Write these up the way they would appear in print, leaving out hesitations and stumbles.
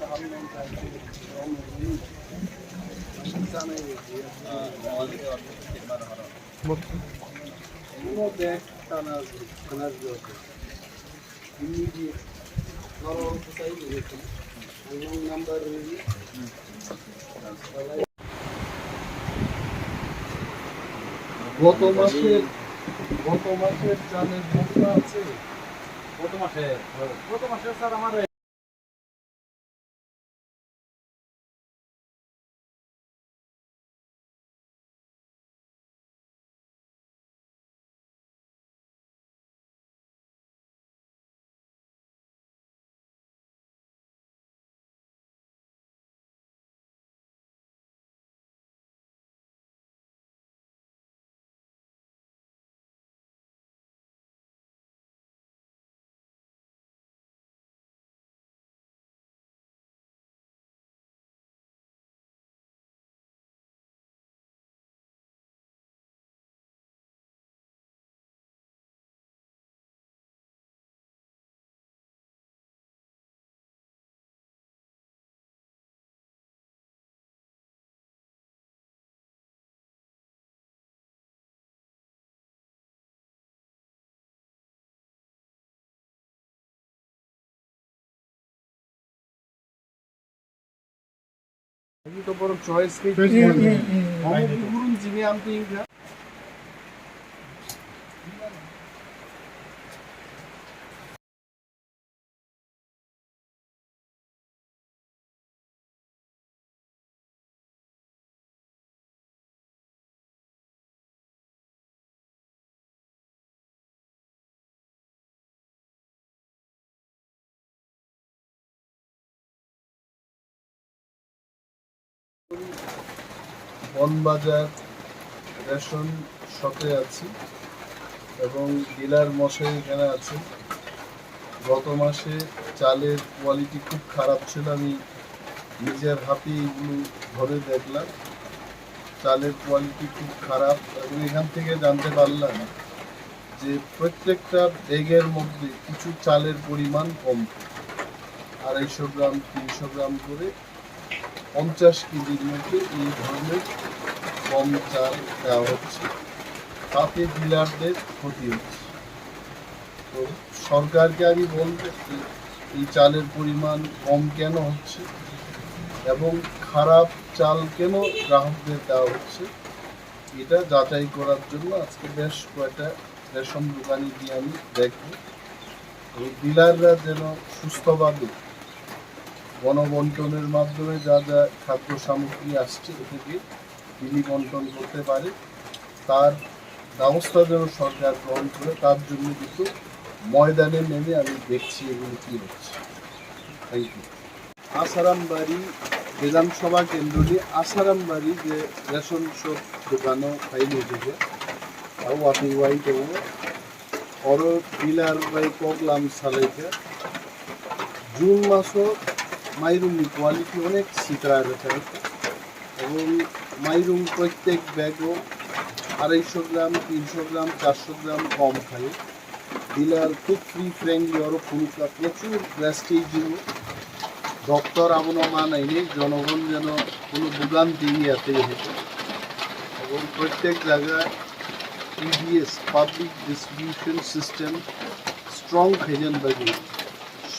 গত মাসের চালের বস্তা আছে। গত মাসে স্যার আমার Itu baru choice ke mau gurun sini amti ya. বনবাজার রেশন শপে আছি এবং ডিলার মশাই এখানে আছে। গত মাসে চালের কোয়ালিটি খুব খারাপ ছিল, আমি নিজের হাতে এগুলো ধরে দেখলাম। চালের কোয়ালিটি খুব খারাপ এবং এখান থেকে জানতে পারলাম যে প্রত্যেকটা ব্যাগের মধ্যে কিছু চালের পরিমাণ কম, 250 গ্রাম 300 গ্রাম করে 50 কেজির মধ্যে এই ধরনের কম চাল দেওয়া হচ্ছে, তাতে ডিলারদের ক্ষতি হচ্ছে। তো সরকারকে আমি বলবো এই চালের পরিমাণ কম কেন হচ্ছে এবং খারাপ চাল কেন গ্রাহকদের দেওয়া হচ্ছে, এটা যাচাই করার জন্য আজকে বেশ কয়েকটা রেশন দোকানে গিয়ে আমি দেখব এবং ডিলাররা যেন সুস্থভাবে গণবন্টনের মাধ্যমে যা যা খাদ্য সামগ্রী আসছে এটাকে বিলি বন্টন করতে পারে, তার ব্যবস্থা যেন সরকার গ্রহণ করে। তার জন্য কিন্তু ময়দানে নেমে আমি দেখছি এগুলো কী হচ্ছে। Thank you. আসারামবাড়ি বিধানসভা কেন্দ্রটি আসারামবাড়ি যে রেশন শপ দোকানও খাইলে থেকে ଆଉ আপনি হোয়াইট এবং অর ডিলার বাই প্রোগ্রাম সালাইকে জুন মাসও মাইরুম কোয়ালিটি অনেক শিকড়া রয়েছে এবং মাইরুম প্রত্যেক ব্যাগও 250 গ্রাম 300 গ্রাম 400 গ্রাম কম খায়। ডিলার খুব ফ্রি ফ্রেন্ডলি আরও ফুলকা প্রচুর প্রেস্টিজ দপ্তর এমনও মানায়নি, জনগণ যেন কোনো ভোগান্তি ইয়াতে হতো এবং প্রত্যেক জায়গায় PDS public distribution system strong খেজেন বাগি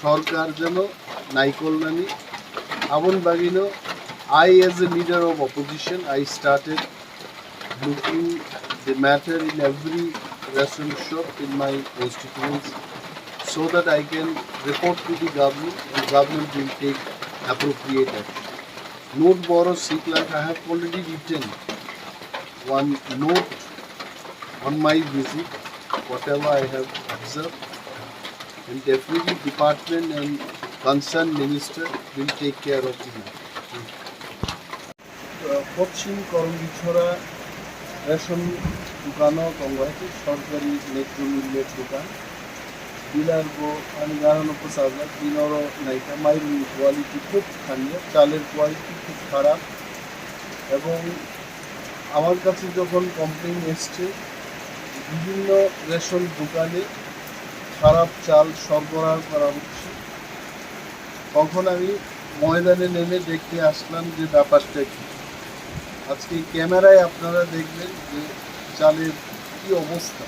সরকার যেন নাইকল্যাণী আমন বাগিনো। I as a leader of opposition, I started looking the matter in every ration shop in my constituency so that I can report to the government and government will take appropriate action. Note borrow seek like I have already written one note on my visit, whatever I have observed, and definitely department and concerned minister will take care of the matter. Paschim Karamchhara ration দোকানও কংগ্রেসি সরকারি ন্যায্য মূল্যের দোকান dealer গো আমি জানানো প্রচার দিনরও নাইকা মাইরুম quality খুব খানিয়ে, চালের কোয়ালিটি খুব খারাপ এবং আমার কাছে যখন কমপ্লেন এসছে বিভিন্ন রেশন দোকানে খারাপ চাল সরবরাহ করা হচ্ছে, তখন আমি ময়দানে নেমে দেখতে আসলাম যে ব্যাপারটা কি। আজকে ক্যামেরায় আপনারা দেখবেন যে চালের কি অবস্থা,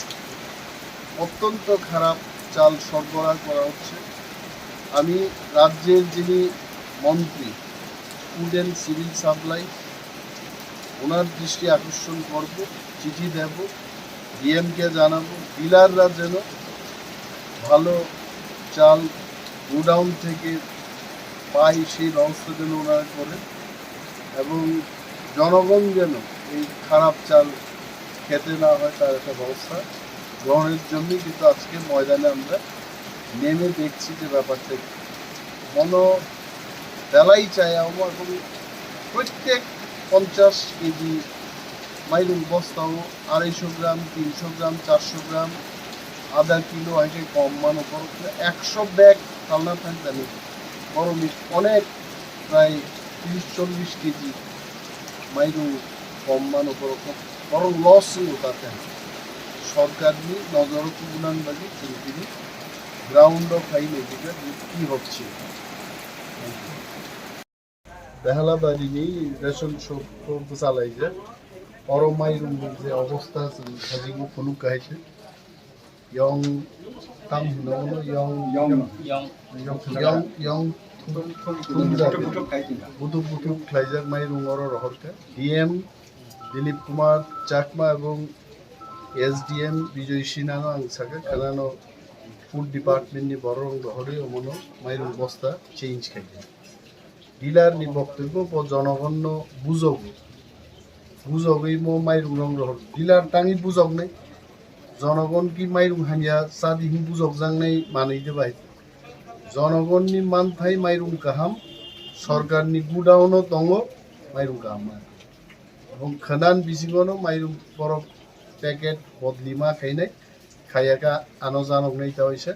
অত্যন্ত খারাপ চাল সরবরাহ করা হচ্ছে। আমি রাজ্যের যিনি মন্ত্রী ফুড অ্যান্ড সিভিল সাপ্লাই, ওনার দৃষ্টি আকর্ষণ করব, চিঠি দেব, ডিএমকে জানাবো, ডিলাররা যেন ভালো চাল গোডাউন থেকে পায় সেই ব্যবস্থা যেন ওনারা করেন, এবং জনগণ যেন এই খারাপ চাল খেতে না হয় তার একটা ব্যবস্থা গ্রহণের জন্যই কিন্তু আজকে ময়দানে আমরা নেমে দেখছি যে ব্যাপারটা কি। মনো বেলাই চাই এবং প্রত্যেক 50 কেজি মাইরুম বস্তাও 250 গ্রাম, 300 গ্রাম, 400 গ্রাম, আধা কিলো আগে কম মান উপর 100 ব্যাগ চালনা থাকবে না বড় অনেক প্রায় 30-40 কেজি মাইরুম কম মান উপর বড় লস তাতে সরকার নিয়ে নজর গুণান বাজি তিনি গ্রাউন্ড অফ হাই এদিকে কি হচ্ছে। বেহালা বাড়ি নেই রেশন সব চালাই যে বড় মাইরুম যে অবস্থা আছে সাজিগো কোনো কাহিছে ইয়ং তাম হিনানো ইয়ং বুটুক বুটুক খাইজাক মাইরুমর রহরকে ডিএম দিলীপ কুমার চাকমা এবং এসডিএম বিজয় সিনহানো आं सागे खोनानो फुड डिपार्टमेंटनि बर' रहरै अमनो माइरं बस्ता चेंज खाइदों डिलारनि बक्तव्य जनगण बुझगै मो माइरं रं रहर डिलार ताङि बुझगनै जनगण की माइरं हामिया सादि हिं बुझगजांनाय मानैदो बाय जनगणनि मानथाय माइरं गाहाम सरकारनि गुडाउनो दङ माइरं गाहाम এবং खोनान बिसिङावनो माइरं बरफ पैकेट बदलिमा खायनाय खायाका आनो जानगनाय तावैसे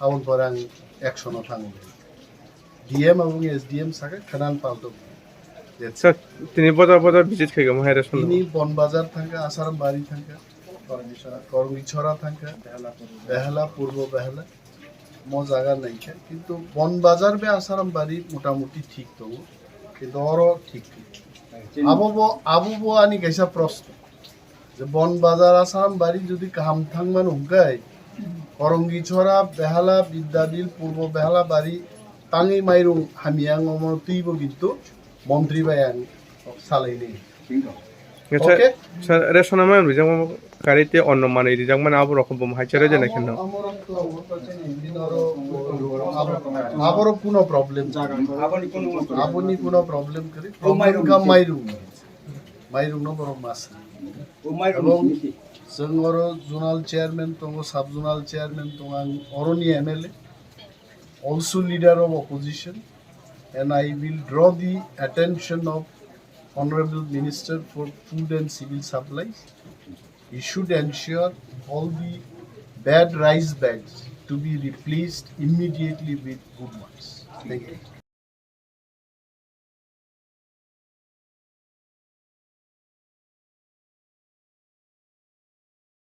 आउनफोर आं एक्शनाव थाङो ডিএম এবং এসডিএম সাকে খানান পালতো স্যার তিনি বাজার বাজার ভিজিট খাইগা মহারাষ্ট্র তিনি বন বাজার থাকা আসারাম বাড়ি থাকা করমিছড়া থাকা বেহালা পূর্ব বেহালা মো জায়গা নাই কিন্তু বন বাজার বে আসারাম বাড়ি মোটামুটি ঠিক তো কিন্তু ওরও ঠিক আবু আনি গাইসা প্রশ্ন যে বন বাজার আসারাম বাড়ি যদি কাহাম থাংমান হুগাই করঙ্গিছড়া বেহালা বিদ্যাদিল পূর্ব বেহালা বাড়ি ताङै माइरं हामिया ngomong tuibo gitu মন্ত্রী bayang সালাইনি ওকে স্যার রেশন আমার বিজাং গাড়িতে অন্য মানে রিজাং মানে আবর রকম বম হাইচারে জানা কেন আবর কোনো প্রবলেম আপনি কোনো প্রবলেম করে প্রবলেম কা মাইরং নো বড় মাস এবং जोंगर जोनाल चेयरमैन दङ साब जोनाल चेयरमैन दङ आं अरनि MLA also leader of opposition, and I will draw the attention of Honorable Minister for Food and Civil Supplies. He should ensure all the bad rice bags to be replaced immediately with good ones. Thank you.